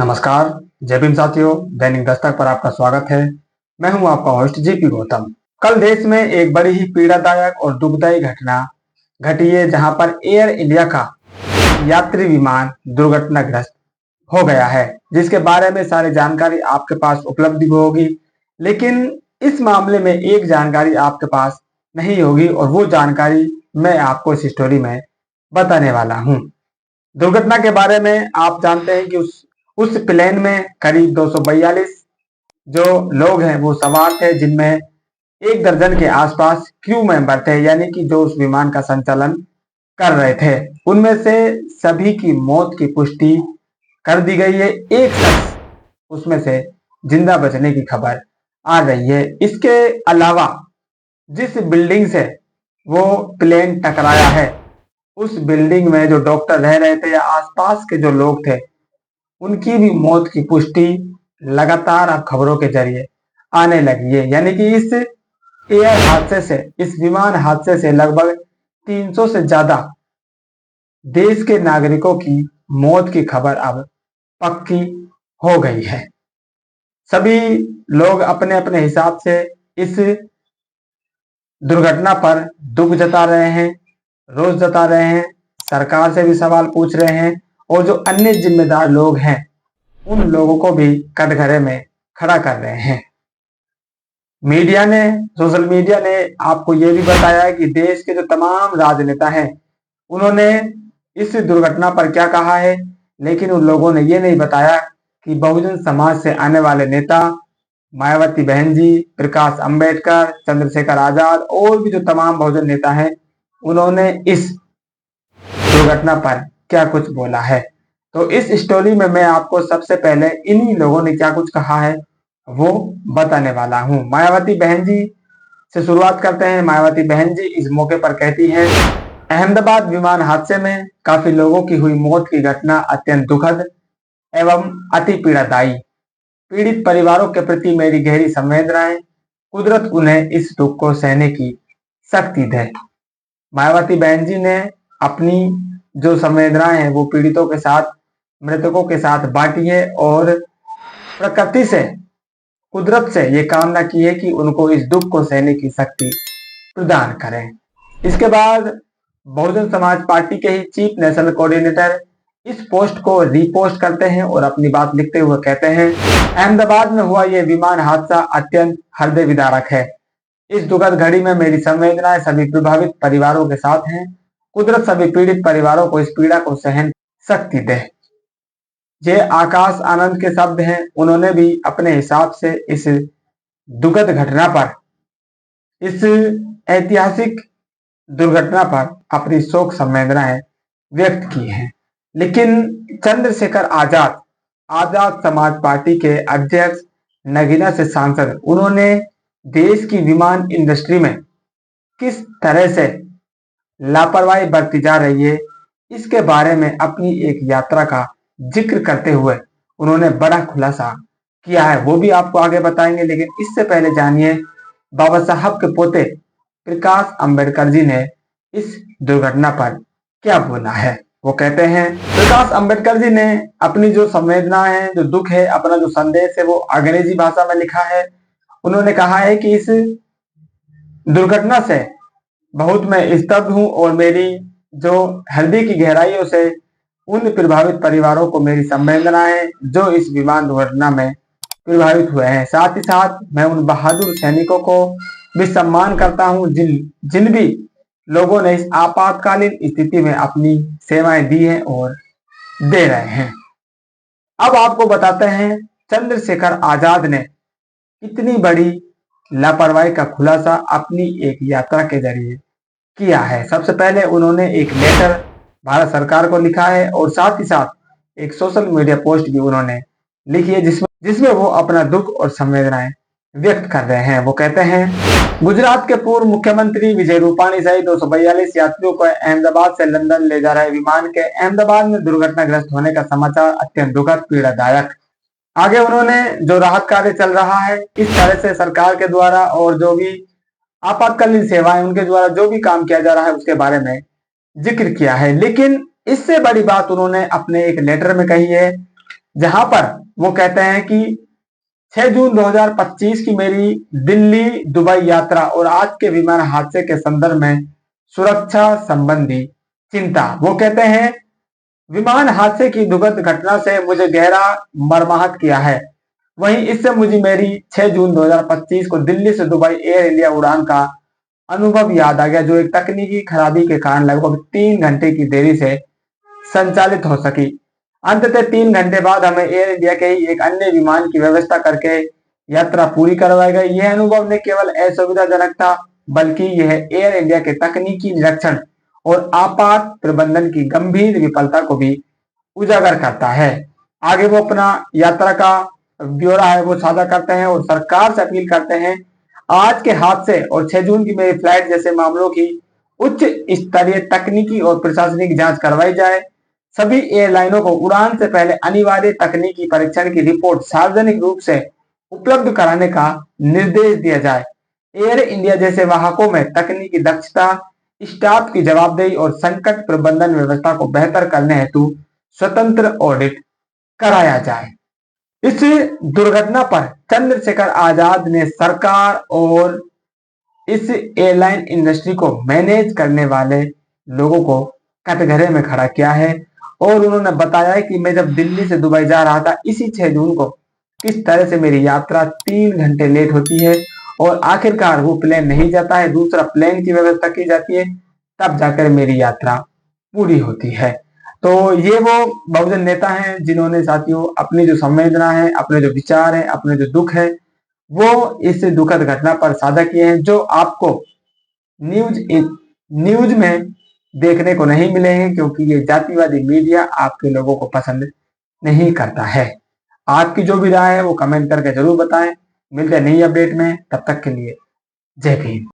नमस्कार। जय भीम साथियों, दैनिक दस्तक पर आपका स्वागत है। मैं हूं आपका होस्ट जेपी गौतम। कल देश में एक बड़ी ही पीड़ादायक और दुखदायी घटना घटी है, जहां पर एयर इंडिया का यात्री विमान दुर्घटनाग्रस्त हो गया है, जिसके बारे में सारी जानकारी आपके पास उपलब्ध होगी। लेकिन इस मामले में एक जानकारी आपके पास नहीं होगी, और वो जानकारी मैं आपको इस स्टोरी में बताने वाला हूं। दुर्घटना के बारे में आप जानते हैं कि उस प्लेन में करीब 242 जो लोग हैं वो सवार थे, जिनमें 1 दर्जन के आसपास क्रू मेंबर थे, यानी कि जो उस विमान का संचालन कर रहे थे। उनमें से सभी की मौत की पुष्टि कर दी गई है। एक शख्स उसमें से जिंदा बचने की खबर आ रही है। इसके अलावा जिस बिल्डिंग से वो प्लेन टकराया है, उस बिल्डिंग में जो डॉक्टर रह रहे थे या आसपास के जो लोग थे, उनकी भी मौत की पुष्टि लगातार अब खबरों के जरिए आने लगी है। यानी कि इस एयर हादसे से, इस विमान हादसे से लगभग 300 से ज्यादा देश के नागरिकों की मौत की खबर अब पक्की हो गई है। सभी लोग अपने अपने हिसाब से इस दुर्घटना पर दुख जता रहे हैं, रोष जता रहे हैं, सरकार से भी सवाल पूछ रहे हैं, और जो अन्य जिम्मेदार लोग हैं उन लोगों को भी कटघरे में खड़ा कर रहे हैं। मीडिया ने, सोशल मीडिया ने आपको यह भी बताया है कि देश के जो तमाम राजनेता हैं उन्होंने इस दुर्घटना पर क्या कहा है, लेकिन उन लोगों ने यह नहीं बताया कि बहुजन समाज से आने वाले नेता मायावती बहन जी, प्रकाश अंबेडकर, चंद्रशेखर आजाद और भी जो तमाम बहुजन नेता हैं, उन्होंने इस दुर्घटना पर क्या कुछ बोला है। तो इस स्टोरी में मैं आपको सबसे पहले इन्हीं लोगों ने क्या कुछ कहा है वो बताने वाला हूं। मायावती बहन जी से शुरुआत करते हैं। मायावती बहन जी इस मौके पर कहती हैं, अहमदाबाद विमान हादसे में काफी लोगों की हुई मौत की घटना अत्यंत दुखद एवं अति पीड़ादायी। पीड़ित परिवारों के प्रति मेरी गहरी संवेदनाएं। कुदरत उन्हें इस दुख को सहने की शक्ति दे। मायावती बहन जी ने अपनी जो संवेदनाएं हैं वो पीड़ितों के साथ, मृतकों के साथ बांटी है, और प्रकृति से, कुदरत से ये कामना की है कि उनको इस दुख को सहने की शक्ति प्रदान करें। इसके बाद बहुजन समाज पार्टी के ही चीफ नेशनल कोऑर्डिनेटर इस पोस्ट को रीपोस्ट करते हैं और अपनी बात लिखते हुए कहते हैं, अहमदाबाद में हुआ यह विमान हादसा अत्यंत हृदय विदारक है। इस दुखद घड़ी में मेरी संवेदनाएं सभी प्रभावित परिवारों के साथ हैं। कुदरत सभी पीड़ित परिवारों को इस पीड़ा को सहन शक्ति दे। ये आकाश आनंद के शब्द हैं। उन्होंने भी अपने हिसाब से इस दुखद घटना पर, इस ऐतिहासिक दुर्घटना पर अपनी शोक संवेदनाएं व्यक्त की हैं। लेकिन चंद्रशेखर आजाद, आजाद समाज पार्टी के अध्यक्ष, नगीना से सांसद, उन्होंने देश की विमान इंडस्ट्री में किस तरह से लापरवाही बरती जा रही है, इसके बारे में अपनी एक यात्रा का जिक्र करते हुए उन्होंने बड़ा खुलासा किया है। वो भी आपको आगे बताएंगे, लेकिन इससे पहले जानिए बाबा साहब के पोते प्रकाश अंबेडकर जी ने इस दुर्घटना पर क्या बोला है। वो कहते हैं, प्रकाश अंबेडकर जी ने अपनी जो संवेदना है, जो दुख है, अपना जो संदेश है, वो अंग्रेजी भाषा में लिखा है। उन्होंने कहा है कि इस दुर्घटना से बहुत मैं स्तब्ध हूं, और मेरी जो हृदय की गहराइयों से उन प्रभावित परिवारों को मेरी संवेदनाएं जो इस विमान दुर्घटना में प्रभावित हुए हैं। साथ ही साथ मैं उन बहादुर सैनिकों को भी सम्मान करता हूं जिन भी लोगों ने इस आपातकालीन स्थिति में अपनी सेवाएं दी हैं और दे रहे हैं। अब आपको बताते हैं चंद्रशेखर आजाद ने इतनी बड़ी लापरवाही का खुलासा अपनी एक यात्रा के जरिए किया है। सबसे पहले उन्होंने एक लेटर भारत सरकार को लिखा है, और साथ ही साथ एक सोशल मीडिया पोस्ट भी उन्होंने लिखी है, जिसमें वो अपना दुख और संवेदनाएं व्यक्त कर रहे हैं। वो कहते हैं, गुजरात के पूर्व मुख्यमंत्री विजय रूपाणी सहित 242 यात्रियों को अहमदाबाद से लंदन ले जा रहे विमान के अहमदाबाद में दुर्घटनाग्रस्त होने का समाचार अत्यंत दुखद पीड़ादायक। आगे उन्होंने जो राहत कार्य चल रहा है, इस तरह से सरकार के द्वारा और जो भी आपातकालीन सेवाएं उनके द्वारा जो भी काम किया जा रहा है उसके बारे में जिक्र किया है। लेकिन इससे बड़ी बात उन्होंने अपने एक लेटर में कही है जहां पर वो कहते हैं कि 6 जून 2025 की मेरी दिल्ली दुबई यात्रा और आज के विमान हादसे के संदर्भ में सुरक्षा संबंधी चिंता। वो कहते हैं विमान हादसे की दुखद घटना से मुझे गहरा मर्माहत किया है। वहीं इससे मुझे मेरी 6 जून 2025 को दिल्ली से दुबई एयर इंडिया उड़ान का अनुभव याद आ गया, जो एक तकनीकी खराबी के कारण लगभग 3 घंटे की देरी से संचालित हो सकी। अंततः 3 घंटे बाद हमें एयर इंडिया के ही एक अन्य विमान की व्यवस्था करके यात्रा पूरी करवाई गई। यह अनुभव न केवल असुविधाजनक था, बल्कि यह एयर इंडिया के तकनीकी निरीक्षण और आपात प्रबंधन की गंभीर विफलता को भी उजागर करता है। आगे वो अपना यात्रा का ब्यौरा है वो साझा करते हैं और सरकार से अपील करते हैं आज के हादसे और 6 जून की मेरी फ्लाइट जैसे मामलों की उच्च स्तरीय तकनीकी और प्रशासनिक जांच करवाई जाए। सभी एयरलाइनों को उड़ान से पहले अनिवार्य तकनीकी परीक्षण की रिपोर्ट सार्वजनिक रूप से उपलब्ध कराने का निर्देश दिया जाए। एयर इंडिया जैसे वाहकों में तकनीकी दक्षता, स्टाफ की जवाबदेही और संकट प्रबंधन व्यवस्था को बेहतर करने हेतु स्वतंत्र ऑडिट कराया जाए। इस दुर्घटना पर चंद्रशेखर आजाद ने सरकार और इस एयरलाइन इंडस्ट्री को मैनेज करने वाले लोगों को कटघरे में खड़ा किया है और उन्होंने बताया है कि मैं जब दिल्ली से दुबई जा रहा था इसी 6 जून को किस तरह से मेरी यात्रा 3 घंटे लेट होती है और आखिरकार वो प्लेन नहीं जाता है, दूसरा प्लेन की व्यवस्था की जाती है, तब जाकर मेरी यात्रा पूरी होती है। तो ये वो बहुजन नेता हैं जिन्होंने साथियों अपनी जो संवेदना है, अपने जो विचार है, अपने जो दुख है, वो इस दुखद घटना पर साझा किए हैं, जो आपको न्यूज में देखने को नहीं मिलेंगे, क्योंकि ये जातिवादी मीडिया आपके लोगों को पसंद नहीं करता है। आपकी जो भी राय है वो कमेंट करके जरूर बताएं। मिलते हैं नई अपडेट में, तब तक के लिए जय भीम।